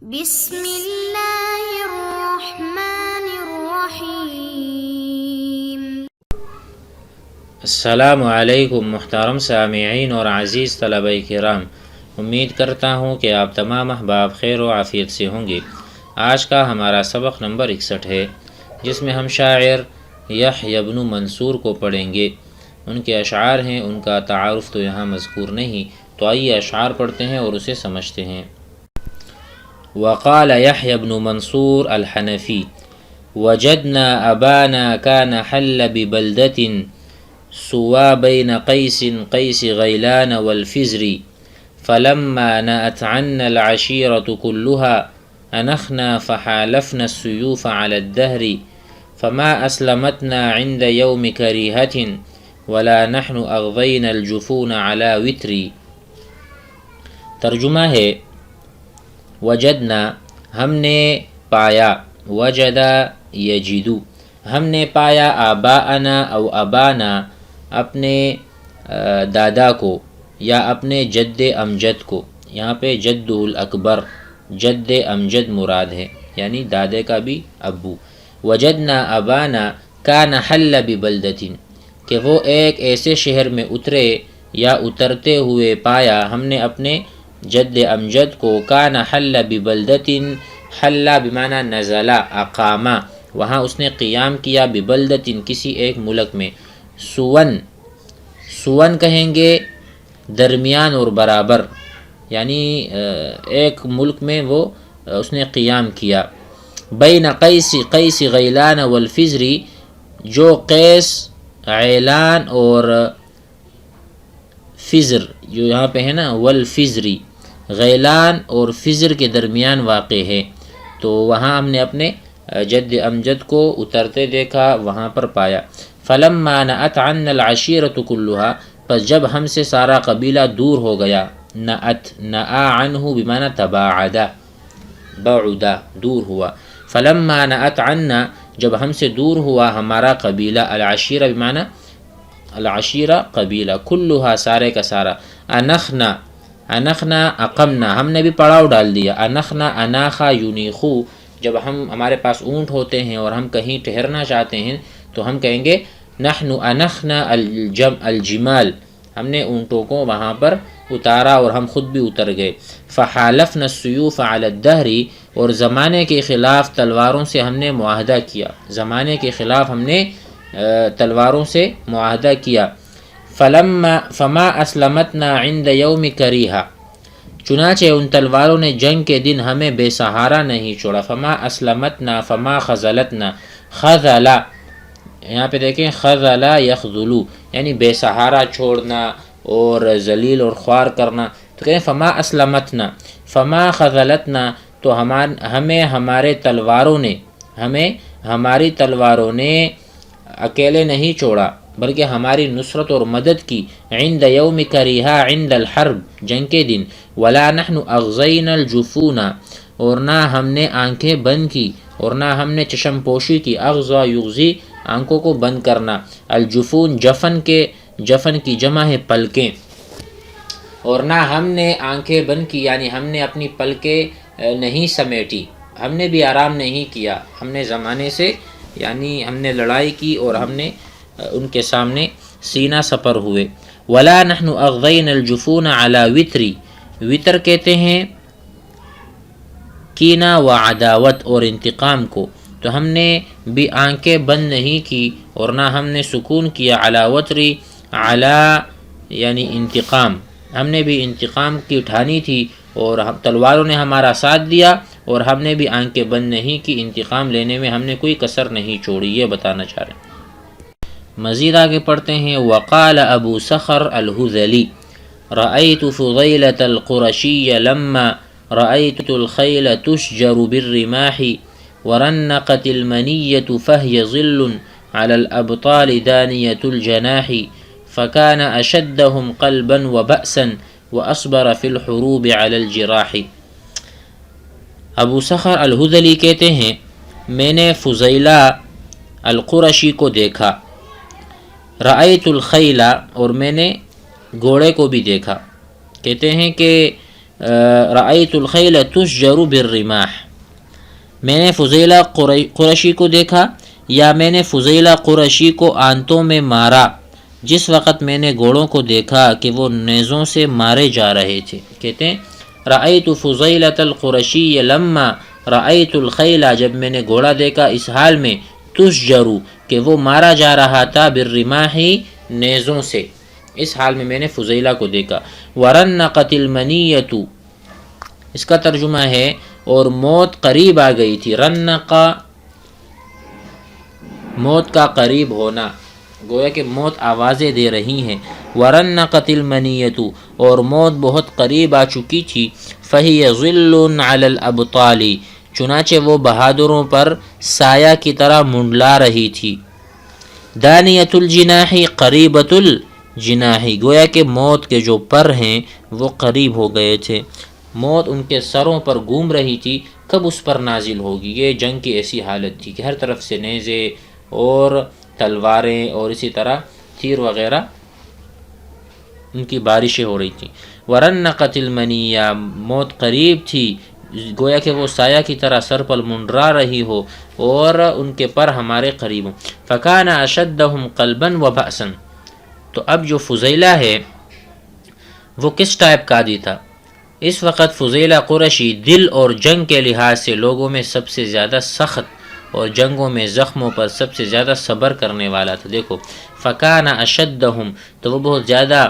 بسم اللہ الرحمن الرحیم۔ السلام علیکم محترم سامعین اور عزیز طلبہ کرام، امید کرتا ہوں کہ آپ تمام احباب خیر و عافیت سے ہوں گے۔ آج کا ہمارا سبق نمبر 61 ہے، جس میں ہم شاعر یحییٰ بن منصور کو پڑھیں گے۔ ان کے اشعار ہیں، ان کا تعارف تو یہاں مذکور نہیں، تو آئیے اشعار پڑھتے ہیں اور اسے سمجھتے ہیں۔ وقال يحيى بن منصور الحنفي: وجدنا أبانا كان حل ببلدة سوى بين قيس غيلان والفزر، فلما نأت عنا العشيرة كلها أنخنا فحالفنا السيوف على الدهر، فما أسلمتنا عند يوم كريهة ولا نحن أغضينا الجفون على وتر۔ ترجمہ ہے وجدنا ہم نے پایا، وجدا یجدو ہم نے پایا، آباءنا او ابانا اپنے دادا کو یا اپنے جد امجد کو۔ یہاں پہ جد الاکبر، جد امجد مراد ہے، یعنی دادے کا بھی ابو۔ وجدنا ابانا کان حل ببلدۃ، کہ وہ ایک ایسے شہر میں اترے یا اترتے ہوئے پایا ہم نے اپنے جد امجد کو۔ کان حل ببلدۃ، حل بمعنی نزلا، اقامہ، وہاں اس نے قیام کیا، ببلدۃ کسی ایک ملک میں، سون کہیں گے درمیان اور برابر، یعنی ایک ملک میں وہ اس نے قیام کیا۔ بین قیس غیلان والفزر، جو قیس، غیلان اور فزر جو یہاں پہ ہے نا، والفزری، غیلان اور فزر کے درمیان واقع ہے، تو وہاں ہم نے اپنے جد امجد کو اترتے دیکھا، وہاں پر پایا۔ فلما نأت عنا العشیرۃ کلھا، پس جب ہم سے سارا قبیلہ دور ہو گیا، نأت، نأ عنہ بمعنی تباعدا، بعدا، دور ہوا۔ فلما نأت عنا، جب ہم سے دور ہوا ہمارا قبیلہ، العشیرہ بمعنی العشیرہ قبیلہ، کلھا سارے کا سارا، انخنا، انخنا اقمنا ہم نے بھی پڑاؤ ڈال دیا، انخنا اناخا یونیخو، جب ہمارے پاس اونٹ ہوتے ہیں اور ہم کہیں ٹھہرنا چاہتے ہیں تو ہم کہیں گے نحن انخنا الجمال، ہم نے اونٹوں کو وہاں پر اتارا اور ہم خود بھی اتر گئے۔ فحالفنا السیوف علی الدہر، اور زمانے کے خلاف تلواروں سے ہم نے معاہدہ کیا، زمانے کے خلاف ہم نے تلواروں سے معاہدہ کیا۔ فما اسلمتنا عند یوم کریہہ، چنانچہ ان تلواروں نے جنگ کے دن ہمیں بے سہارا نہیں چھوڑا۔ فما اسلمتنا، فما خذلتنا، خذلا، یہاں پہ دیکھیں خذلا یخذلو، یعنی بے سہارا چھوڑنا اور ذلیل اور خوار کرنا، تو کہیں فما اسلمتنا، فما خذلتنا، تو ہمیں ہمارے تلواروں نے، ہمیں ہماری تلواروں نے اکیلے نہیں چھوڑا بلکہ ہماری نصرت اور مدد کی، عند یوم کریہا، عند الحرب، جنگ کے دن، ولا نحن اغضینا الجفون، اور نہ ہم نے آنکھیں بند کی اور نہ ہم نے چشم پوشی کی، اغضا یغزی، آنکھوں کو بند کرنا، الجفون جفن کی جمع ہے پلکیں، اور نہ ہم نے آنکھیں بند کی، یعنی ہم نے اپنی پلکیں نہیں سمیٹی، ہم نے بھی آرام نہیں کیا، ہم نے زمانے سے، یعنی ہم نے لڑائی کی اور ہم نے ان کے سامنے سینہ سپر ہوئے۔ ولا نحن اغضینا الجفون علی وتری، وتر کہتے ہیں کینہ و عداوت اور انتقام کو، تو ہم نے بھی آنکھیں بند نہیں کی اور نہ ہم نے سکون کیا، علی وتری، علی یعنی انتقام، ہم نے بھی انتقام کی اٹھانی تھی اور تلواروں نے ہمارا ساتھ دیا اور ہم نے بھی آنکھیں بند نہیں کی، انتقام لینے میں ہم نے کوئی کسر نہیں چھوڑی، یہ بتانا چاہ رہے ہیں۔ مزید آگے پڑھتے ہیں۔ وقال ابو صخر الہذلی: رأيت فضيلة القرشي لما رأيت الخيل تشجر بالرماح، ورنقت المنية فهي ظل على الأبطال دانية الجناح، فكان أشدهم قلبا وبأسا وأصبر في الحروب على الجراح۔ ابو صخر الہذلی کہتے ہیں میں نے فضیلہ القرشی کو دیکھا، رأیت الخیل، اور میں نے گھوڑے کو بھی دیکھا۔ کہتے ہیں کہ رأیت الخیل تشجر بالرماح، میں نے فضیلہ قرشی کو دیکھا، یا میں نے فضیلہ قرشی کو آنتوں میں مارا جس وقت میں نے گھوڑوں کو دیکھا کہ وہ نیزوں سے مارے جا رہے تھے۔ کہتے ہیں رأیت فضیلۃ القرشی لما رأیت الخیل، جب میں نے گھوڑا دیکھا اس حال میں، تشجر کہ وہ مارا جا رہا تھا، بالرماح نیزوں سے، اس حال میں نے فضیلہ کو دیکھا۔ ورنقت المنیۃ، اس کا ترجمہ ہے اور موت قریب آ گئی تھی۔ رنقا موت کا قریب ہونا، گویا کہ موت آوازیں دے رہی ہیں۔ ورنقت المنیۃ، اور موت بہت قریب آ چکی تھی۔ فہی ظل علی الابطال، چنانچہ وہ بہادروں پر سایہ کی طرح منڈلا رہی تھی۔ دانیۃ الجناح قریبۃ الجناح، گویا کہ موت کے جو پر ہیں وہ قریب ہو گئے تھے، موت ان کے سروں پر گھوم رہی تھی، کب اس پر نازل ہوگی۔ یہ جنگ کی ایسی حالت تھی کہ ہر طرف سے نیزے اور تلواریں اور اسی طرح تیر وغیرہ ان کی بارشیں ہو رہی تھیں۔ ورنقت المنیہ، موت قریب تھی، گویا کہ وہ سایہ کی طرح سر پر منڈرا رہی ہو اور ان کے پر ہمارے قریب ہوں۔ فکان اشدہم قلبا وبأسا، تو اب جو فضیلہ ہے وہ کس ٹائپ کا آدمی تھا؟ اس وقت فضیلہ قرشی دل اور جنگ کے لحاظ سے لوگوں میں سب سے زیادہ سخت اور جنگوں میں زخموں پر سب سے زیادہ صبر کرنے والا تھا۔ دیکھو فکان اشدہم، تو وہ بہت زیادہ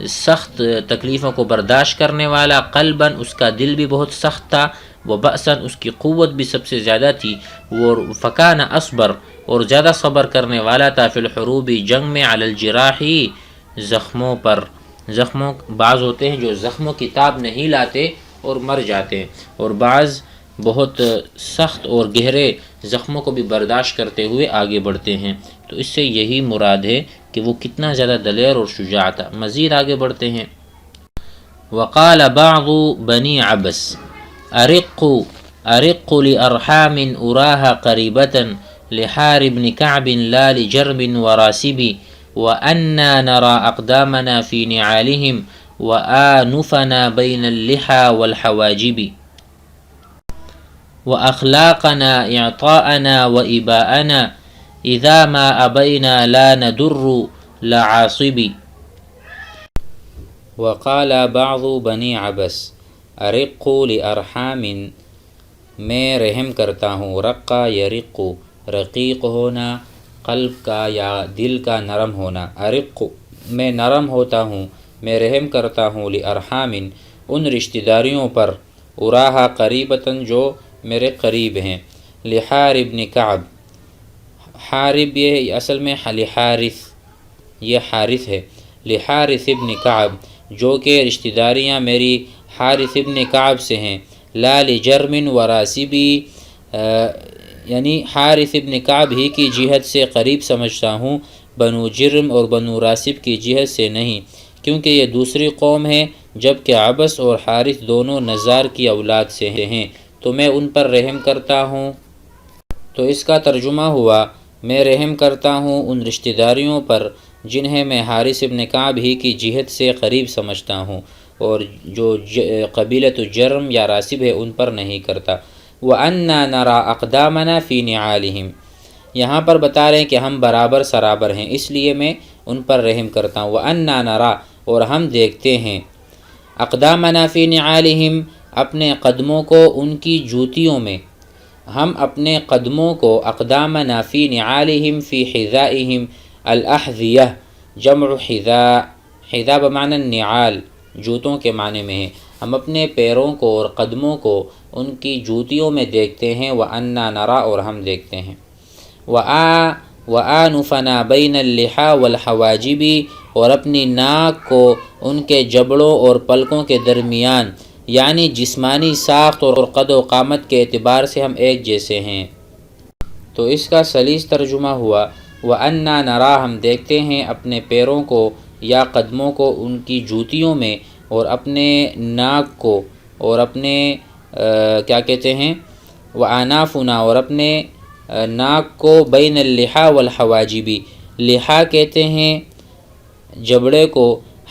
سخت تکلیفوں کو برداشت کرنے والا، قلباً اس کا دل بھی بہت سخت تھا، وبأساً اس کی قوت بھی سب سے زیادہ تھی، وہ فکان اصبر، اور زیادہ صبر کرنے والا تھا، فی الحروب جنگ میں، علی الجراح زخموں پر۔ زخموں بعض ہوتے ہیں جو زخموں کی تاب نہیں لاتے اور مر جاتے ہیں، اور بعض بہت سخت اور گہرے زخموں کو بھی برداشت کرتے ہوئے آگے بڑھتے ہیں، تو اس سے یہی مراد ہے کہ وہ کتنا زیادہ دلیر اور شجاع تھا۔ مزید آگے بڑھتے ہیں۔ وقال بعض بنی عبس ارق لارحام اراها قریبة لحار بن كعب لا لجرب وراسب وانا نرى اقدامنا في نعالهم وآنفنا بين اللحى والحواجب وأخلاقنا إعطاءنا وإباءنا إذا ما أبينا لا ندر لعاصب وقال بعض بنی عبس ارق لارحام، میں رحم کرتا ہوں، رقا یرق، رقیق ہونا، قلب کا یا دل کا نرم ہونا، ارق میں نرم ہوتا ہوں، میں رحم کرتا ہوں، لارحام ان رشتہ داریوں پر، اراہا قریبتاً جو میرے قریب ہیں، لحار ابن کعب، حارب یہ اصل میں لحارث، یہ حارث ہے، لحارث ابن کعب، جو کہ رشتہ داریاں میری حارث ابن کعب سے ہیں، لا لجرم وراسبی، یعنی حارث ابن کعب ہی کی جہت سے قریب سمجھتا ہوں، بنو جرم اور بنو راسب کی جہت سے نہیں، کیونکہ یہ دوسری قوم ہے، جبکہ عبس اور حارث دونوں نزار کی اولاد سے ہیں، تو میں ان پر رحم کرتا ہوں۔ تو اس کا ترجمہ ہوا میں رحم کرتا ہوں ان رشتہ داریوں پر جنہیں میں حارث ابن کعب ہی کی جہت سے قریب سمجھتا ہوں، اور جو قبیلۃ جرم یا راسب ہے ان پر نہیں کرتا۔ وَأَنَّا نَرَى أَقْدَامَنَا فِي نِعَالِهِمْ، یہاں پر بتا رہے ہیں کہ ہم برابر سرابر ہیں، اس لیے میں ان پر رحم کرتا ہوں۔ وَأَنَّا نَرَى، اور ہم دیکھتے ہیں، أَقْدَامَنَا فِي نِعَالِهِمْ، اپنے قدموں کو ان کی جوتیوں میں، ہم اپنے قدموں کو، اقدامنا فی نعالہم فی حذائہم، الاحذیہ جمع حذاء، حذاء بمعنی النعال، جوتوں کے معنی میں ہے، ہم اپنے پیروں کو اور قدموں کو ان کی جوتیوں میں دیکھتے ہیں، وَأَنَّا نَرَى، اور ہم دیکھتے ہیں، وَآنُفَنَا بَيْنَ اللِّحَى وَالْحَوَاجِبِ، اور اپنی ناک کو ان کے جبڑوں اور پلکوں کے درمیان، یعنی جسمانی ساخت اور قد و قامت کے اعتبار سے ہم ایک جیسے ہیں۔ تو اس کا سلیس ترجمہ ہوا وَأَنَّا نَرَى، ہم دیکھتے ہیں اپنے پیروں کو یا قدموں کو ان کی جوتیوں میں، اور اپنے ناک کو، اور اپنے کیا کہتے ہیں، وَأَنَافُنَا، اور اپنے ناک کو، بین اللحا والحواجب، لحا کہتے ہیں جبڑے کو،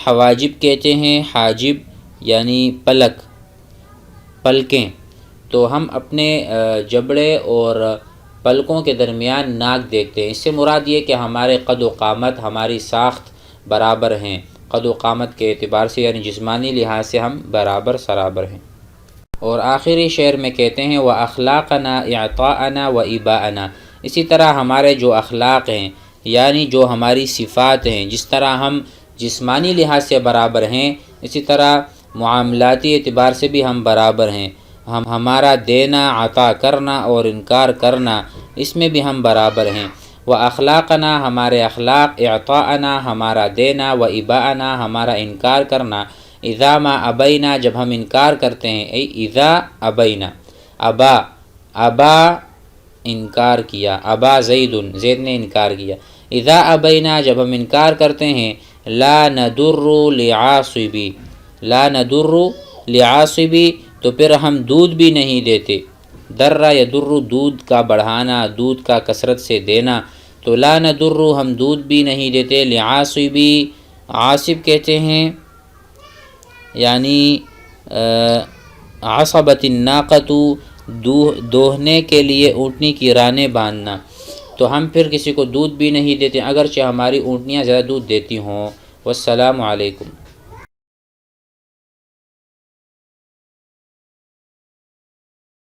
حواجب کہتے ہیں حاجب یعنی پلک، پلکیں، تو ہم اپنے جبڑے اور پلکوں کے درمیان ناک دیکھتے ہیں۔ اس سے مراد یہ کہ ہمارے قد و قامت، ہماری ساخت برابر ہیں، قد و قامت کے اعتبار سے، یعنی جسمانی لحاظ سے ہم برابر سرابر ہیں۔ اور آخری شعر میں کہتے ہیں وَأَخْلَاقَنَا إِعْطَاءَنَا وَإِبَاءَنَا، اسی طرح ہمارے جو اخلاق ہیں، یعنی جو ہماری صفات ہیں، جس طرح ہم جسمانی لحاظ سے برابر ہیں، اسی طرح معاملاتی اعتبار سے بھی ہم برابر ہیں۔ ہمارا دینا، عطا کرنا اور انکار کرنا، اس میں بھی ہم برابر ہیں۔ وَأَخْلَاقَنَا، ہمارے اخلاق، إِعْطَاءَنَا، ہمارا دینا، وَإِبَاءَنَا، ہمارا انکار کرنا، اذا ما ابینا، جب ہم انکار کرتے ہیں، اذا ابینا، ابا انکار کیا، ابا زید، زید نے انکار کیا، اذا ابینا، جب ہم انکار کرتے ہیں، لا ندر لعاصبی، لا ندر لعاصبی، تو پھر ہم دودھ بھی نہیں دیتے، در یدر، دودھ کا بڑھانا، دودھ کا کثرت سے دینا، تو لا ندر، ہم دودھ بھی نہیں دیتے، لعاصبی، عاصب کہتے ہیں یعنی عصبت الناقۃ، دوہنے کے لیے اونٹنی کی رانیں باندھنا، تو ہم پھر کسی کو دودھ بھی نہیں دیتے اگرچہ ہماری اونٹنیاں زیادہ دودھ دیتی ہوں۔ والسلام علیکم۔